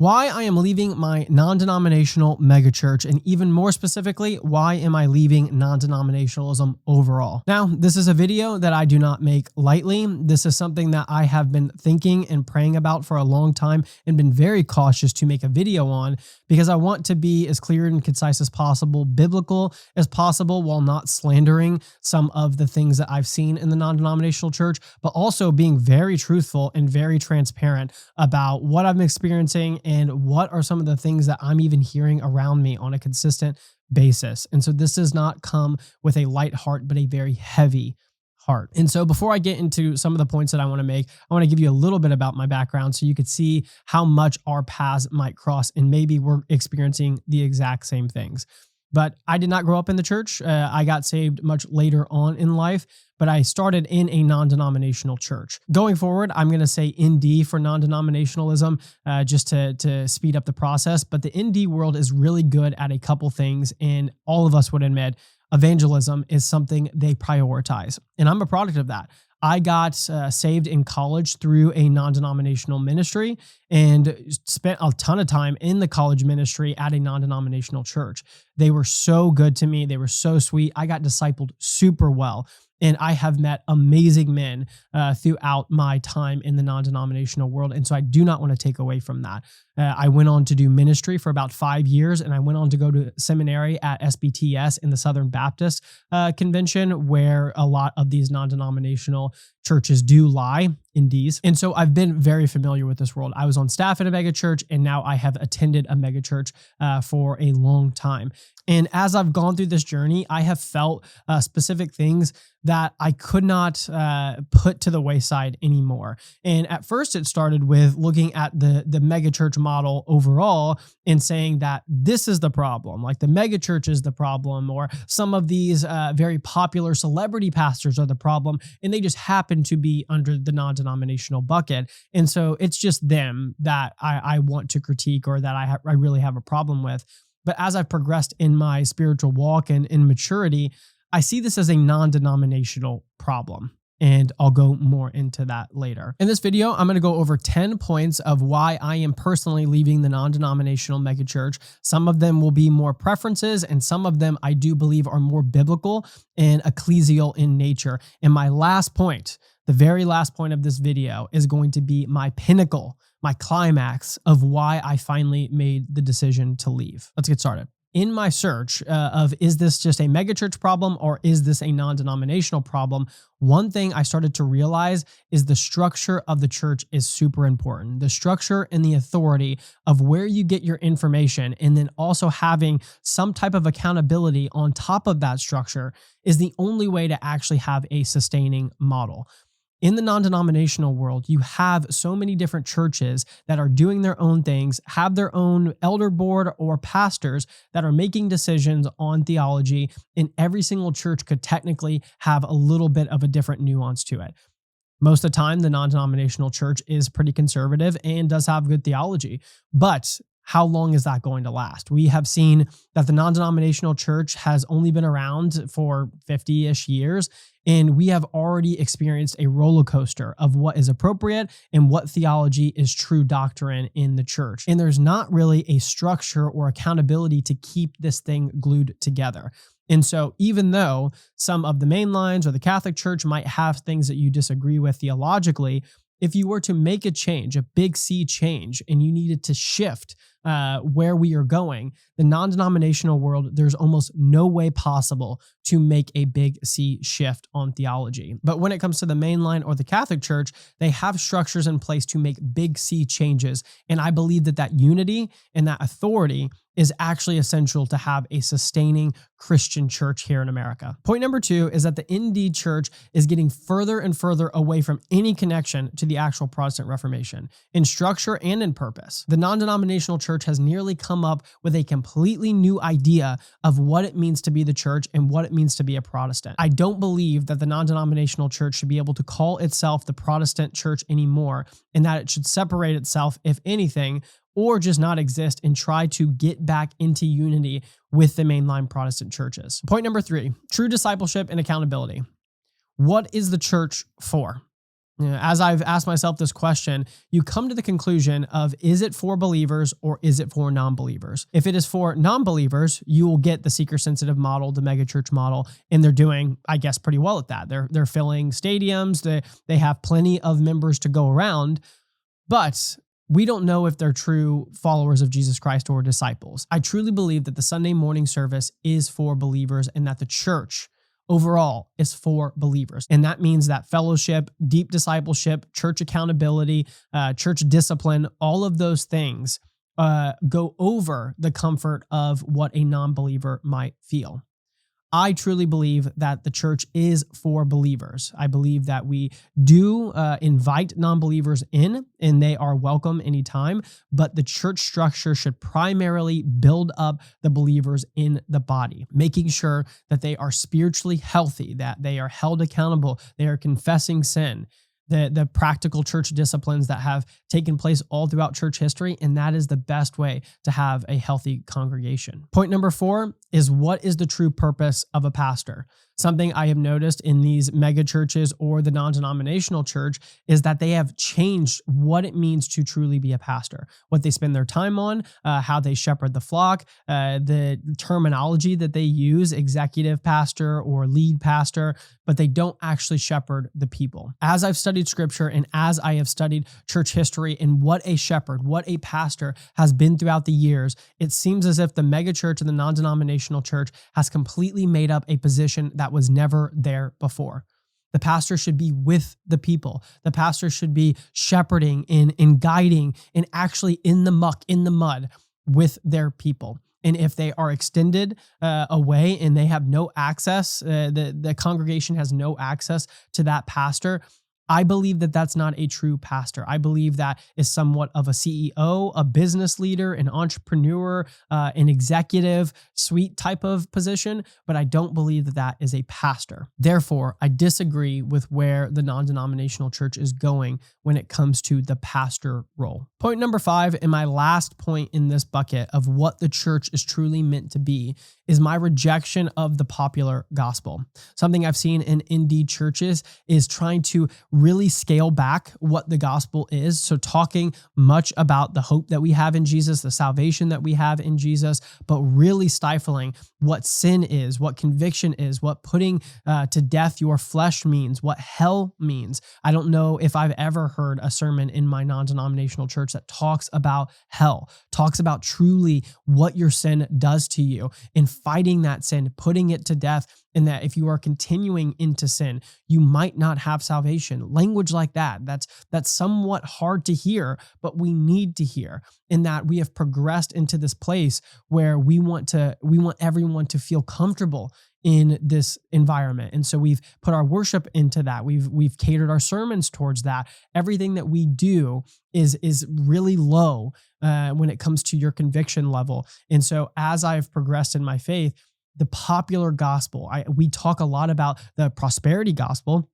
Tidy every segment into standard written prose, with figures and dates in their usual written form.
Why I am leaving my non-denominational megachurch, and even more specifically, why am I leaving non-denominationalism overall? Now, this is a video that I do not make lightly. This is something that I have been thinking and praying about for a long time and been very cautious to make a video on because I want to be as clear and concise as possible, biblical as possible, while not slandering some of the things that I've seen in the non-denominational church, but also being very truthful and very transparent about what I'm experiencing and what are some of the things that I'm even hearing around me on a consistent basis. And so this does not come with a light heart, but a very heavy heart. And so before I get into some of the points that I want to make, I want to give you a little bit about my background so you could see how much our paths might cross and maybe we're experiencing the exact same things. But I did not grow up in the church. I got saved much later on in life, but I started in a non-denominational church. Going forward, I'm going to say ND for non-denominationalism just to speed up the process. But the ND world is really good at a couple things, and all of us would admit evangelism is something they prioritize. And I'm a product of that. I got saved in college through a non-denominational ministry and spent a ton of time in the college ministry at a non-denominational church. They were so good to me. They were so sweet. I got discipled super well. And I have met amazing men throughout my time in the non-denominational world. And so I do not want to take away from that. I went on to do ministry for about 5 years, and I went on to go to seminary at SBTS in the Southern Baptist Convention, where a lot of these non-denominational churches do lie in these. And so I've been very familiar with this world. I was on staff at a megachurch, and now I have attended a megachurch for a long time. And as I've gone through this journey, I have felt specific things that I could not put to the wayside anymore. And at first it started with looking at the megachurch model overall and saying that this is the problem, like the megachurch is the problem, or some of these very popular celebrity pastors are the problem, and they just happen to be under the non-denominational bucket. And so it's just them that I want to critique or that I really have a problem with. But as I've progressed in my spiritual walk and in maturity, I see this as a non-denominational problem. And I'll go more into that later. In this video, I'm going to go over 10 points of why I am personally leaving the non-denominational megachurch. Some of them will be more preferences, and some of them I do believe are more biblical and ecclesial in nature. And my last point, the very last point of this video, is going to be my pinnacle, my climax of why I finally made the decision to leave. Let's get started. In my search of is this just a megachurch problem or is this a non-denominational problem, one thing I started to realize is the structure of the church is super important. The structure and the authority of where you get your information, and then also having some type of accountability on top of that structure, is the only way to actually have a sustaining model. In the non-denominational world, you have so many different churches that are doing their own things, have their own elder board or pastors that are making decisions on theology, and every single church could technically have a little bit of a different nuance to it. Most of the time, the non-denominational church is pretty conservative and does have good theology, but how long is that going to last? We have seen that the non-denominational church has only been around for 50-ish years, and we have already experienced a roller coaster of what is appropriate and what theology is true doctrine in the church. And there's not really a structure or accountability to keep this thing glued together. And so even though some of the mainlines or the Catholic Church might have things that you disagree with theologically, if you were to make a change, a big C change, and you needed to shift where we are going, the non-denominational world, there's almost no way possible to make a big C shift on theology. But when it comes to the mainline or the Catholic Church, they have structures in place to make big C changes. And I believe that that unity and that authority is actually essential to have a sustaining Christian church here in America. Point number 2 is that the ND church is getting further and further away from any connection to the actual Protestant Reformation in structure and in purpose. The non-denominational church has nearly come up with a completely new idea of what it means to be the church and what it means to be a Protestant. I don't believe that the non-denominational church should be able to call itself the Protestant church anymore, and that it should separate itself, if anything, or just not exist and try to get back into unity with the mainline Protestant churches. Point number 3, true discipleship and accountability. What is the church for? As I've asked myself this question, you come to the conclusion of, is it for believers or is it for non-believers? If it is for non-believers, you will get the seeker-sensitive model, the megachurch model, and they're doing, I guess, pretty well at that. They're filling stadiums. They have plenty of members to go around, but we don't know if they're true followers of Jesus Christ or disciples. I truly believe that the Sunday morning service is for believers and that the church overall is for believers. And that means that fellowship, deep discipleship, church accountability, church discipline, all of those things go over the comfort of what a non-believer might feel. I truly believe that the church is for believers. I believe that we do invite non-believers in, and they are welcome anytime, but the church structure should primarily build up the believers in the body, making sure that they are spiritually healthy, that they are held accountable, they are confessing sin, the practical church disciplines that have taken place all throughout church history, and that is the best way to have a healthy congregation. Point number 4 is, what is the true purpose of a pastor? Something I have noticed in these mega churches or the non-denominational church is that they have changed what it means to truly be a pastor, what they spend their time on, how they shepherd the flock, the terminology that they use, executive pastor or lead pastor, but they don't actually shepherd the people. As I've studied scripture and as I have studied church history and what a shepherd, what a pastor has been throughout the years, it seems as if the mega church and the non-denominational church has completely made up a position that was never there before. The pastor should be with the people. The pastor should be shepherding and guiding and actually in the muck, in the mud with their people. And if they are extended away and they have no access, the congregation has no access to that pastor, I believe that that's not a true pastor. I believe that is somewhat of a CEO, a business leader, an entrepreneur, an executive suite type of position, but I don't believe that that is a pastor. Therefore, I disagree with where the non-denominational church is going when it comes to the pastor role. Point number 5, and my last point in this bucket of what the church is truly meant to be, is my rejection of the popular gospel. Something I've seen in indie churches is trying to really scale back what the gospel is. So talking much about the hope that we have in Jesus, the salvation that we have in Jesus, but really stifling what sin is, what conviction is, what putting to death your flesh means, what hell means. I don't know if I've ever heard a sermon in my non-denominational church that talks about hell, talks about truly what your sin does to you and fighting that sin, putting it to death, and that if you are continuing into sin, you might not have salvation. Language like that, that's somewhat hard to hear, but we need to hear, in that we have progressed into this place where we want everyone to feel comfortable in this environment. And so we've put our worship into that. We've catered our sermons towards that. Everything that we do is really low when it comes to your conviction level. And so as I've progressed in my faith, the popular gospel, we talk a lot about the prosperity gospel,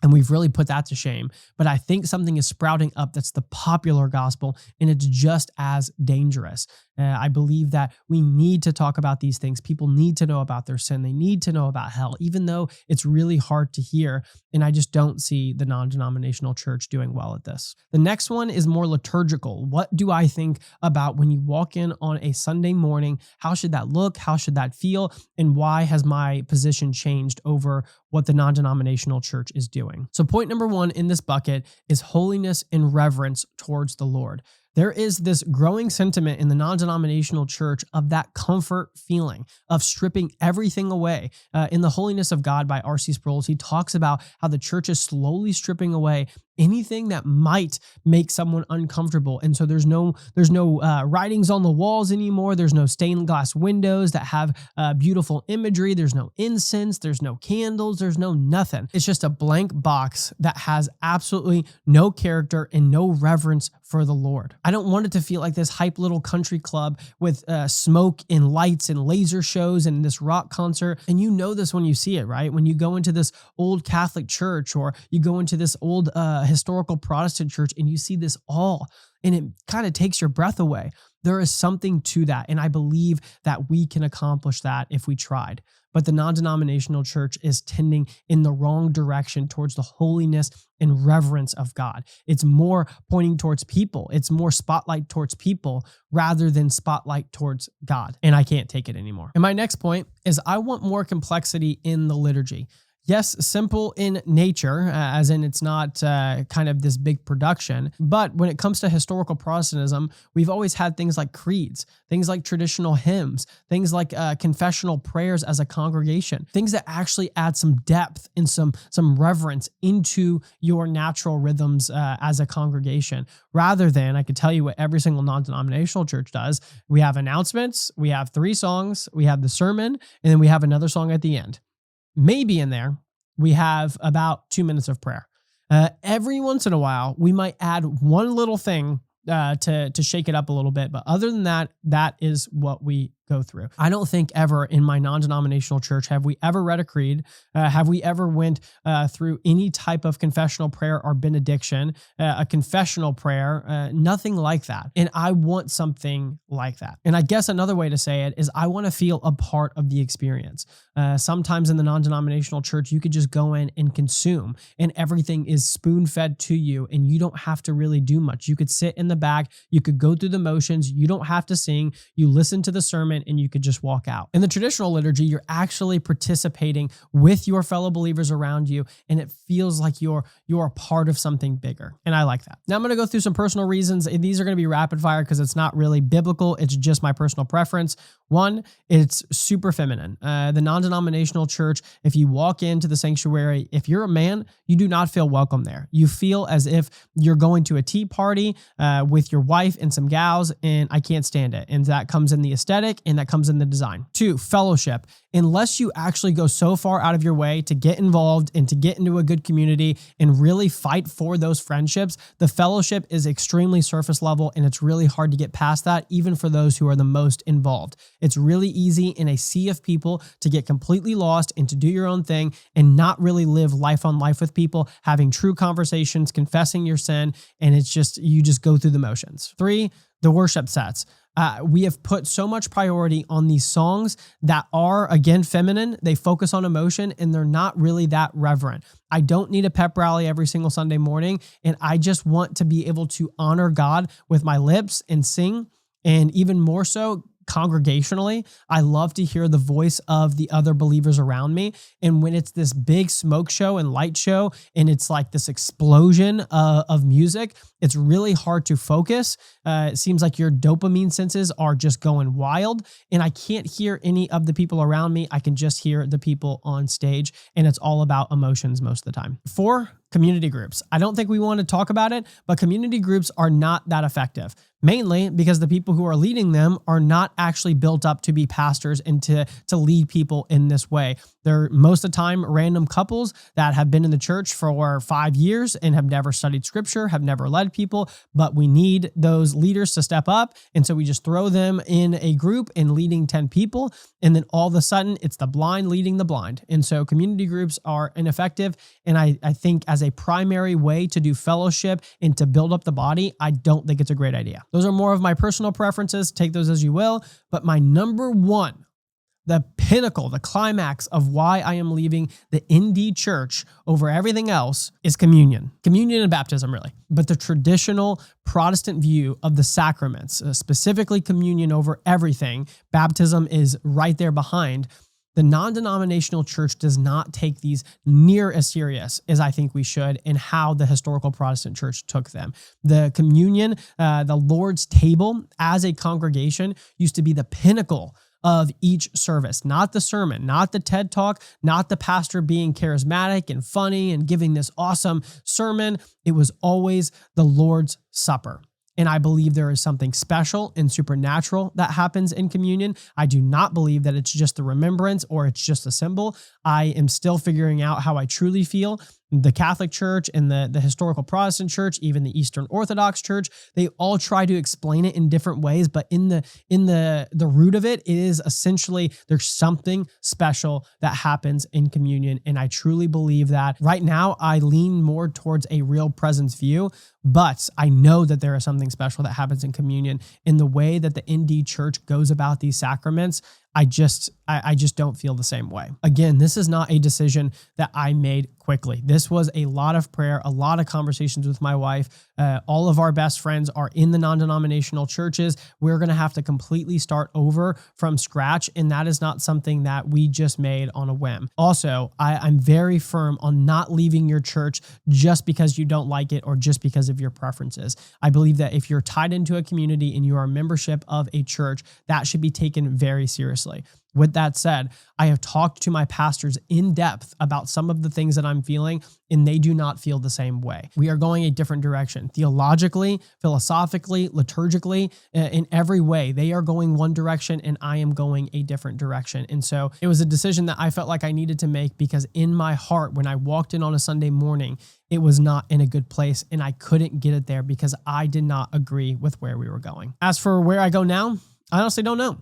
and we've really put that to shame. But I think something is sprouting up that's the popular gospel, and it's just as dangerous. I believe that we need to talk about these things. People need to know about their sin. They need to know about hell, even though it's really hard to hear. And I just don't see the non-denominational church doing well at this. The next one is more liturgical. What do I think about when you walk in on a Sunday morning? How should that look? How should that feel? And why has my position changed over what the non-denominational church is doing? So point number 1 in this bucket is holiness and reverence towards the Lord. There is this growing sentiment in the non-denominational church of that comfort feeling of stripping everything away. In The Holiness of God by R.C. Sproul, he talks about how the church is slowly stripping away anything that might make someone uncomfortable. And so there's no writings on the walls anymore. There's no stained glass windows that have beautiful imagery. There's no incense. There's no candles. There's no nothing. It's just a blank box that has absolutely no character and no reverence for the Lord. I don't want it to feel like this hype little country club with smoke and lights and laser shows and this rock concert. And you know this when you see it, right? When you go into this old Catholic church or you go into this old historical Protestant church and you see this all, and it kind of takes your breath away. There is something to that, and I believe that we can accomplish that if we tried. But the non-denominational church is tending in the wrong direction towards the holiness and reverence of God. It's more pointing towards people. It's more spotlight towards people rather than spotlight towards God. And I can't take it anymore. And my next point is I want more complexity in the liturgy. Yes, simple in nature, as in it's not kind of this big production. But when it comes to historical Protestantism, we've always had things like creeds, things like traditional hymns, things like confessional prayers as a congregation, things that actually add some depth and some reverence into your natural rhythms as a congregation. Rather than, I could tell you what every single non-denominational church does. We have announcements, we have 3 songs, we have the sermon, and then we have another song at the end. Maybe in there, we have about 2 minutes of prayer. Every once in a while, we might add one little thing to shake it up a little bit. But other than that, that is what we go through. I don't think ever in my non-denominational church have we ever read a creed, have we ever went through any type of confessional prayer or benediction, a confessional prayer, nothing like that. And I want something like that. And I guess another way to say it is I want to feel a part of the experience. Sometimes in the non-denominational church, you could just go in and consume and everything is spoon-fed to you and you don't have to really do much. You could sit in the back, you could go through the motions, you don't have to sing, you listen to the sermon, and you could just walk out. In the traditional liturgy, you're actually participating with your fellow believers around you, and it feels like you're a part of something bigger. And I like that. Now I'm going to go through some personal reasons. These are going to be rapid fire because it's not really biblical. It's just my personal preference. One, it's super feminine. The non-denominational church, if you walk into the sanctuary, if you're a man, you do not feel welcome there. You feel as if you're going to a tea party with your wife and some gals, and I can't stand it. And that comes in the aesthetic and that comes in the design. 2, fellowship. Unless you actually go so far out of your way to get involved and to get into a good community and really fight for those friendships, the fellowship is extremely surface level and it's really hard to get past that, even for those who are the most involved. It's really easy in a sea of people to get completely lost and to do your own thing and not really live life on life with people, having true conversations, confessing your sin, and it's just, you just go through the motions. 3, the worship sets. We have put so much priority on these songs that are, again, feminine. They focus on emotion and they're not really that reverent. I don't need a pep rally every single Sunday morning, and I just want to be able to honor God with my lips and sing, and even more so, congregationally, I love to hear the voice of the other believers around me. And when it's this big smoke show and light show, and it's like this explosion of music, it's really hard to focus. It seems like your dopamine senses are just going wild, and I can't hear any of the people around me. I can just hear the people on stage, and it's all about emotions most of the time. 4, community groups. I don't think we want to talk about it, but community groups are not that effective, mainly because the people who are leading them are not actually built up to be pastors and to lead people in this way. They're most of the time random couples that have been in the church for 5 years and have never studied scripture, have never led people, but we need those leaders to step up. And so we just throw them in a group and leading 10 people. And then all of a sudden it's the blind leading the blind. And so community groups are ineffective. And I think as a primary way to do fellowship and to build up the body, I don't think it's a great idea. Those are more of my personal preferences. Take those as you will. But my number one, the pinnacle, the climax of why I am leaving the ND church over everything else is communion. Communion and baptism, really. But the traditional Protestant view of the sacraments, specifically communion over everything, baptism is right there behind. The non-denominational church does not take these near as serious as I think we should in how the historical Protestant church took them. The communion, the Lord's table as a congregation used to be the pinnacle of each service, not the sermon, not the TED Talk, not the pastor being charismatic and funny and giving this awesome sermon. It was always the Lord's Supper. And I believe there is something special and supernatural that happens in communion. I do not believe that it's just a remembrance or it's just a symbol. I am still figuring out how I truly feel the Catholic Church and the historical Protestant Church, even the Eastern Orthodox Church, they all try to explain it in different ways, but in the root of it, it is essentially there's something special that happens in communion. And I truly believe that. Right now, I lean more towards a real presence view, but I know that there is something special that happens in communion in the way that the ND Church goes about these sacraments. I just don't feel the same way. Again, this is not a decision that I made quickly. This was a lot of prayer, a lot of conversations with my wife. All of our best friends are in the non-denominational churches. We're going to have to completely start over from scratch, and that is not something that we just made on a whim. Also, I'm very firm on not leaving your church just because you don't like it or just because of your preferences. I believe that if you're tied into a community and you are a membership of a church, that should be taken very seriously. With that said, I have talked to my pastors in depth about some of the things that I'm feeling, and they do not feel the same way. We are going a different direction. Theologically, philosophically, liturgically, in every way, they are going one direction and I am going a different direction. And so it was a decision that I felt like I needed to make because in my heart, when I walked in on a Sunday morning, it was not in a good place and I couldn't get it there because I did not agree with where we were going. As for where I go now, I honestly don't know.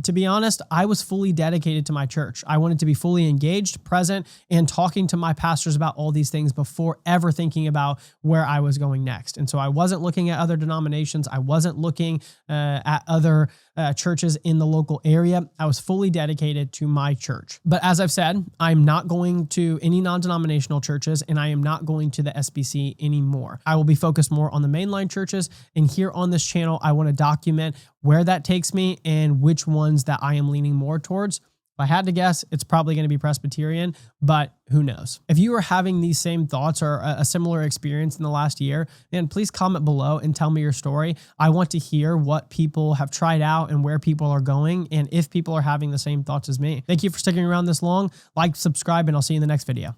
To be honest, I was fully dedicated to my church. I wanted to be fully engaged, present, and talking to my pastors about all these things before ever thinking about where I was going next. And so I wasn't looking at other denominations. I wasn't looking at other churches in the local area. I was fully dedicated to my church. But as I've said, I'm not going to any non-denominational churches and I am not going to the SBC anymore. I will be focused more on the mainline churches. And here on this channel, I want to document where that takes me and which ones that I am leaning more towards. If I had to guess, it's probably going to be Presbyterian, but who knows? If you are having these same thoughts or a similar experience in the last year, then please comment below and tell me your story. I want to hear what people have tried out and where people are going and if people are having the same thoughts as me. Thank you for sticking around this long. Like, subscribe, and I'll see you in the next video.